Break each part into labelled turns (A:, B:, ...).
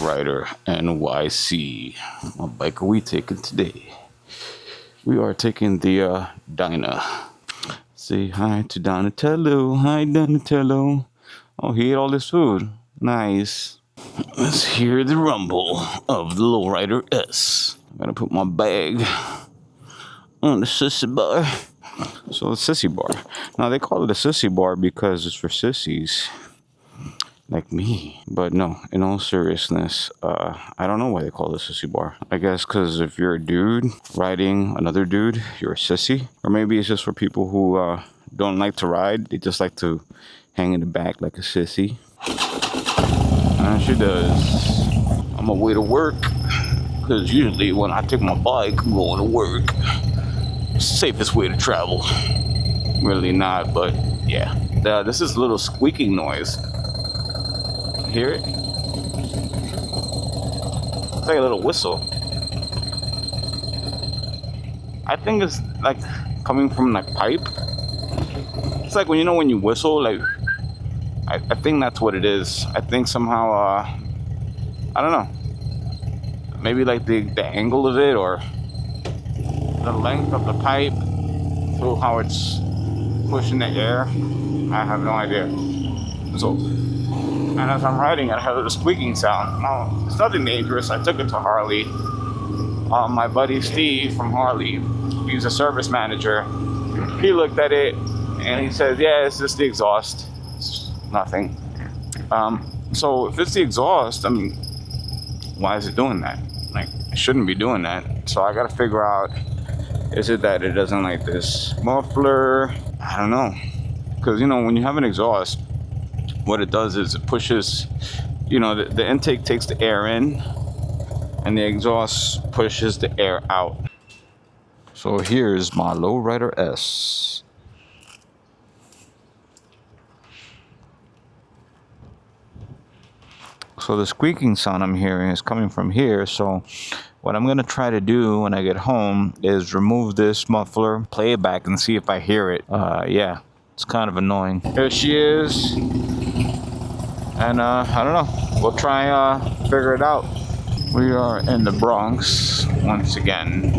A: NightRiderNYC. What bike are we taking today? We are taking the Dyna. Say hi to Donatello. Hi, Donatello. Oh, he ate all this food. Nice. Let's hear the rumble of the Low Rider S. I'm gonna put my bag on the sissy bar. So the sissy bar. Now they call it a sissy bar because it's for sissies like me. But no, in all seriousness, I don't know why they call it a sissy bar. I guess because if you're a dude riding another dude, you're a sissy. Or maybe it's just for people who don't like to ride. They just like to hang in the back like a sissy. And she does. On my way to work, because usually when I take my bike, I'm going to work. Safest way to travel. Really not, but yeah. This is a little squeaking noise. Hear it? It's like a little whistle. I think it's like coming from like pipe. It's like when when you whistle, like I think that's what it is. I think somehow I don't know. Maybe like the angle of it or the length of the pipe through how it's pushing the air. I have no idea. So, and as I'm riding, I heard a squeaking sound. Now, it's nothing dangerous. I took it to Harley. My buddy Steve from Harley, he's a service manager. He looked at it and he said, yeah, it's just the exhaust. It's nothing. So if it's the exhaust, I mean, why is it doing that? Like, it shouldn't be doing that. So I gotta figure out, is it that it doesn't like this muffler? I don't know. Because, when you have an exhaust, what it does is it pushes, the intake takes the air in and the exhaust pushes the air out. So here's my Low Rider S. So the squeaking sound I'm hearing is coming from here. So what I'm gonna try to do when I get home is remove this muffler, play it back, and see if I hear it. Yeah, it's kind of annoying. Here she is. And I don't know. We'll try figure it out. We are in the Bronx once again.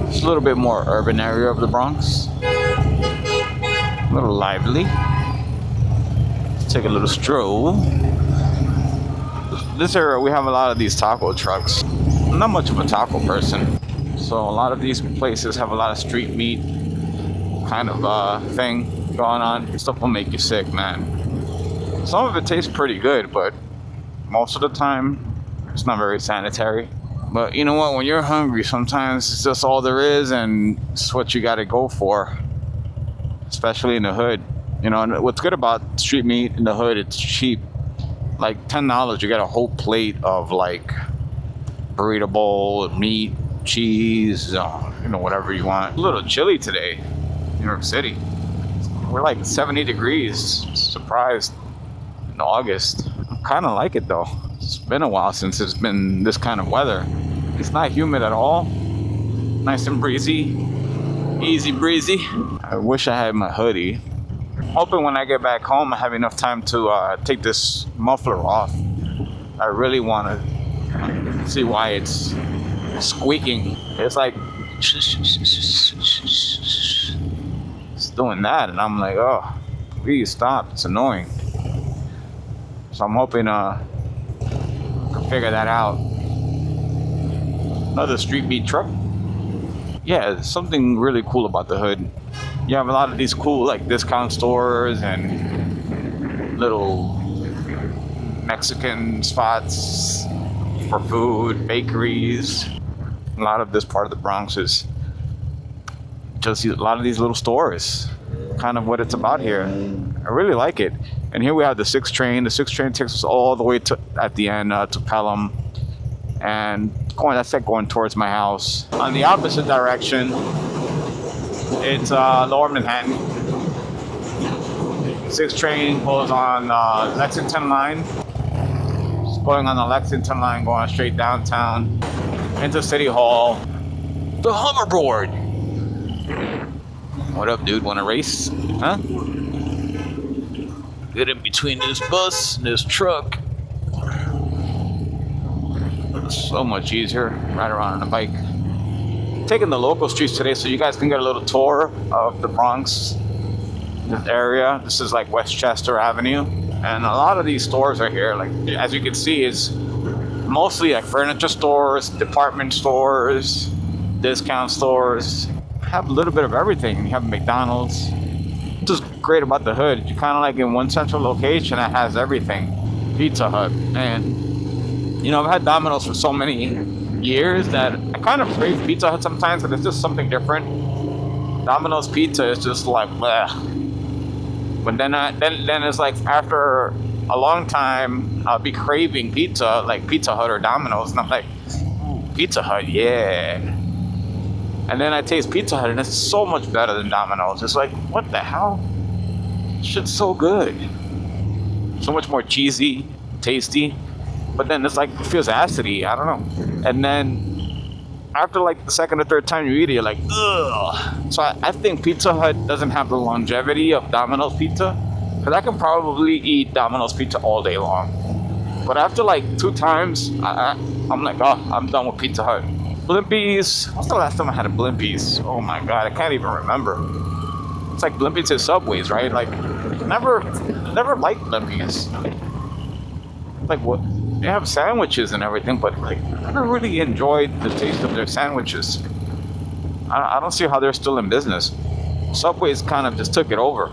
A: It's a little bit more urban area of the Bronx. A little lively. Let's take a little stroll. This area, we have a lot of these taco trucks. I'm not much of a taco person. So a lot of these places have a lot of street meat kind of thing going on. Stuff will make you sick, man. Some of it tastes pretty good, but most of the time, it's not very sanitary. But you know what? When you're hungry, sometimes it's just all there is, and it's what you got to go for. Especially in the hood. And what's good about street meat in the hood, it's cheap. Like $10, you get a whole plate of like burrito bowl, meat, cheese, whatever you want. A little chilly today, New York City. We're like 70 degrees. Surprised. In August. I kind of like it though. It's been a while since it's been this kind of weather. It's not humid at all. Nice and breezy. Easy breezy. I wish I had my hoodie. Hoping when I get back home I have enough time to take this muffler off. I really want to see why it's squeaking. It's like it's doing that, and I'm like, oh, please stop. It's annoying. So I'm hoping I can figure that out. Another street meat truck. Yeah, something really cool about the hood. You have a lot of these cool like discount stores and little Mexican spots for food, bakeries. A lot of this part of the Bronx is just a lot of these little stores. Kind of what it's about here. I really like it. And here we have the 6 train. The 6 train takes us all the way to at the end to Pelham, and that's like going towards my house. On the opposite direction, it's Lower Manhattan. 6 train goes on Lexington line. It's going on the Lexington line, going straight downtown into City Hall. The hoverboard. What up, dude? Want to race? Huh? Get in between this bus and this truck. So much easier. Ride around on a bike. Taking the local streets today so you guys can get a little tour of the Bronx, this area. This is like Westchester Avenue, and a lot of these stores are here. Like as you can see, is mostly like furniture stores, department stores, discount stores. Have a little bit of everything. You have McDonald's. What's great about the hood, you're kind of like in one central location that has everything. Pizza Hut, and you know, I've had Domino's for so many years that I kind of crave Pizza Hut sometimes, but it's just something different. Domino's pizza is just like bleh. But then it's like after a long time I'll be craving pizza, like Pizza Hut or Domino's, and I'm like, ooh, Pizza Hut, yeah. And then I taste Pizza Hut and it's so much better than Domino's. It's like, what the hell? Shit's so good. So much more cheesy, tasty. But then it's like, it feels acidy, I don't know. And then after like the second or third time you eat it, you're like, ugh. So I think Pizza Hut doesn't have the longevity of Domino's pizza. Because I can probably eat Domino's pizza all day long. But after like 2 times, I'm like, oh, I'm done with Pizza Hut. Blimpies. What's the last time I had a Blimpies? Oh my god, I can't even remember. It's like Blimpies is Subways, right? Like, never liked Blimpies. Like, what? They have sandwiches and everything, but like, I never really enjoyed the taste of their sandwiches. I don't see how they're still in business. Subway's kind of just took it over.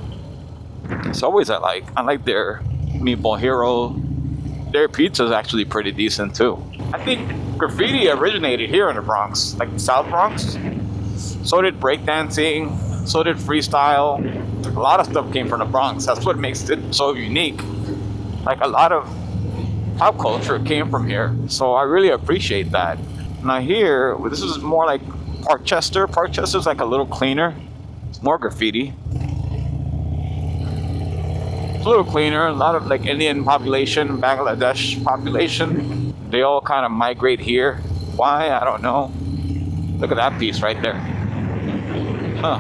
A: Subways I like their Meatball Hero. Their pizza's actually pretty decent too. I think graffiti originated here in the Bronx, like the South Bronx. So did breakdancing, so did freestyle. A lot of stuff came from the Bronx. That's what makes it so unique. Like a lot of pop culture came from here. So I really appreciate that. Now here, this is more like Parkchester. Parkchester's like a little cleaner. It's more graffiti. It's a little cleaner. A lot of like Indian population, Bangladesh population. They all kind of migrate here. Why? I don't know. Look at that piece right there. Huh.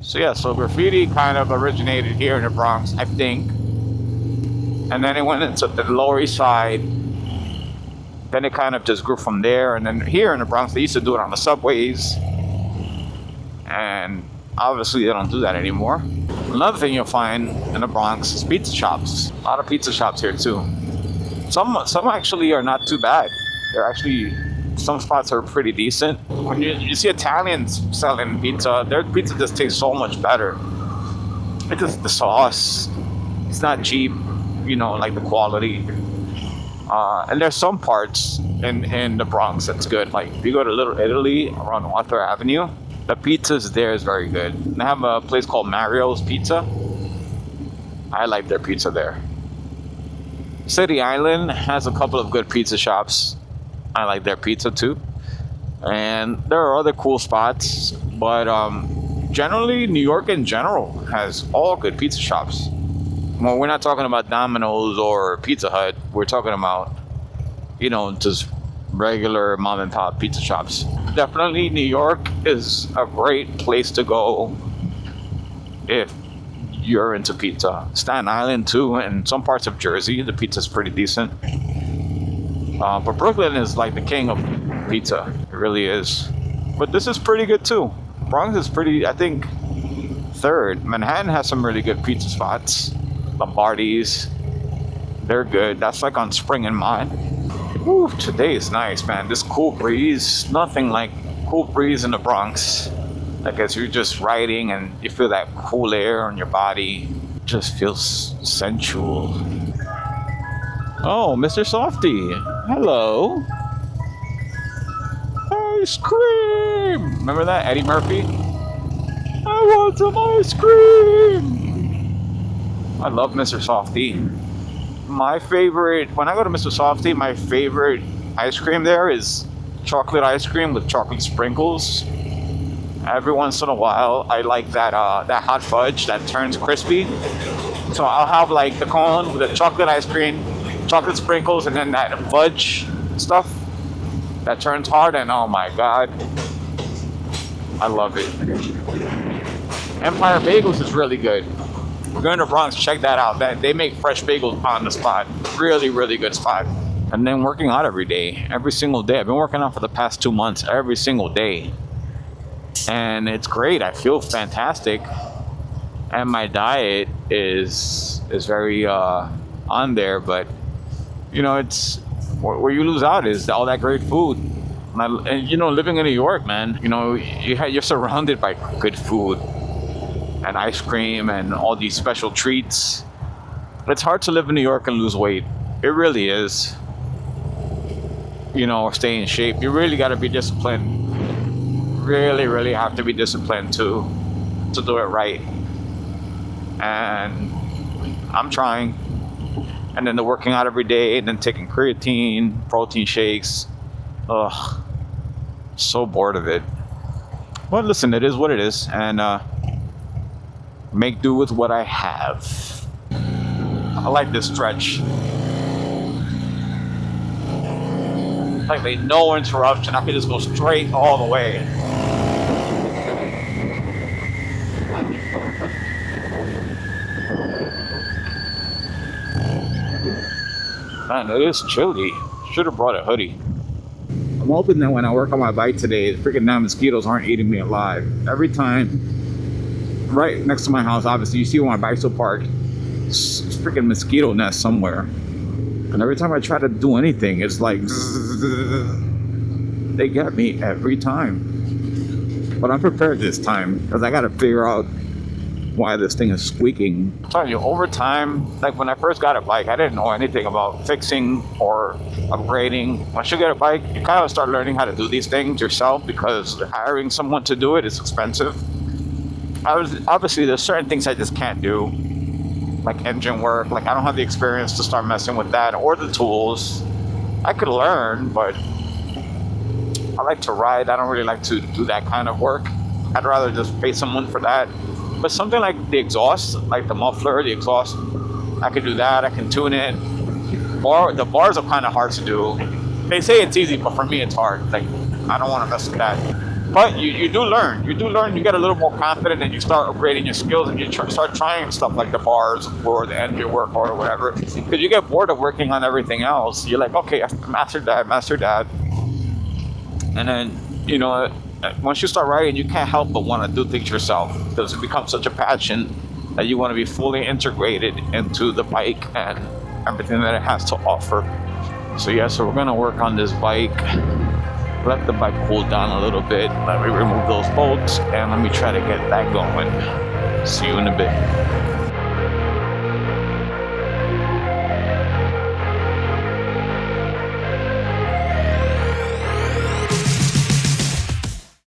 A: So yeah, so graffiti kind of originated here in the Bronx, I think. And then it went into the Lower East Side. Then it kind of just grew from there. And then here in the Bronx, they used to do it on the subways. And obviously they don't do that anymore. Another thing you'll find in the Bronx is pizza shops. A lot of pizza shops here too. Some actually are not too bad. They're actually, some spots are pretty decent. When you see Italians selling pizza, their pizza just tastes so much better. It's just the sauce. It's not cheap, you know, like the quality. And there's some parts in the Bronx that's good. Like if you go to Little Italy around Arthur Avenue, the pizza's there is very good. And they have a place called Mario's Pizza. I like their pizza there. City Island has a couple of good pizza shops. I like their pizza too. And there are other cool spots, but generally New York in general has all good pizza shops. Well, we're not talking about Domino's or Pizza Hut. We're talking about, you know, just regular mom and pop pizza shops. Definitely New York is a great place to go if you're into pizza. Staten Island too, and some parts of Jersey, the pizza's pretty decent. But Brooklyn is like the king of pizza. It really is. But this is pretty good too. Bronx is pretty, I think, third. Manhattan has some really good pizza spots. Lombardi's, they're good. That's like on Spring and Mott. Woo, today is nice, man. This cool breeze, nothing like cool breeze in the Bronx. Like as you're just riding and you feel that cool air on your body, it just feels sensual. Oh, Mr. Softy, hello. Ice cream. Remember that, Eddie Murphy? I want some ice cream. I love Mr. Softy. My favorite, when I go to Mr. Softy, my favorite ice cream there is chocolate ice cream with chocolate sprinkles. Every once in a while, I like that that hot fudge that turns crispy. So I'll have like the cone with the chocolate ice cream, chocolate sprinkles, and then that fudge stuff that turns hard, and oh my god, I love it. Empire Bagels is really good. If you're going to Bronx, check that out. They make fresh bagels on the spot. Really, really good spot. And then working out every day, every single day. I've been working out for the past 2 months, every single day. And it's great. I feel fantastic. And my diet is very on there, but you know, it's where you lose out is all that great food. And you know, living in New York, man, you know, you're surrounded by good food and ice cream and all these special treats. It's hard to live in New York and lose weight. It really is. You know, or stay in shape. You really got to be disciplined. Really have to be disciplined to do it right. And I'm trying. And then the working out every day, and then taking creatine, protein shakes. Ugh, so bored of it. But listen, it is what it is, and make do with what I have. I like this stretch. Like they no interruption. I can just go straight all the way. Man, it is chilly. Should have brought a hoodie. I'm hoping that when I work on my bike today, the freaking damn mosquitoes aren't eating me alive. Every time, right next to my house, obviously, you see where my bike's parked. It's freaking mosquito nest somewhere. And every time I try to do anything, it's like they get me every time. But I'm prepared this time because I got to figure out why this thing is squeaking. I'm telling you, over time, like when I first got a bike, I didn't know anything about fixing or upgrading. Once you get a bike, you kind of start learning how to do these things yourself because hiring someone to do it is expensive. Obviously, there's certain things I just can't do, like engine work. Like I don't have the experience to start messing with that or the tools. I could learn, but I like to ride. I don't really like to do that kind of work. I'd rather just pay someone for that. But something like the exhaust, like the muffler, the exhaust, I can do that. I can tune it. The bars are kind of hard to do. They say it's easy, but for me it's hard. Like I don't want to mess with that. But you do learn. You get a little more confident, and you start upgrading your skills, and you start trying stuff like the bars or the engine work or whatever. Because you get bored of working on everything else. You're like, okay, I mastered that. And then, you know, once you start riding, you can't help but want to do things yourself because it becomes such a passion that you want to be fully integrated into the bike and everything that it has to offer. So yeah, so we're going to work on this bike. Let the bike cool down a little bit. Let me remove those bolts and let me try to get that going. See you in a bit.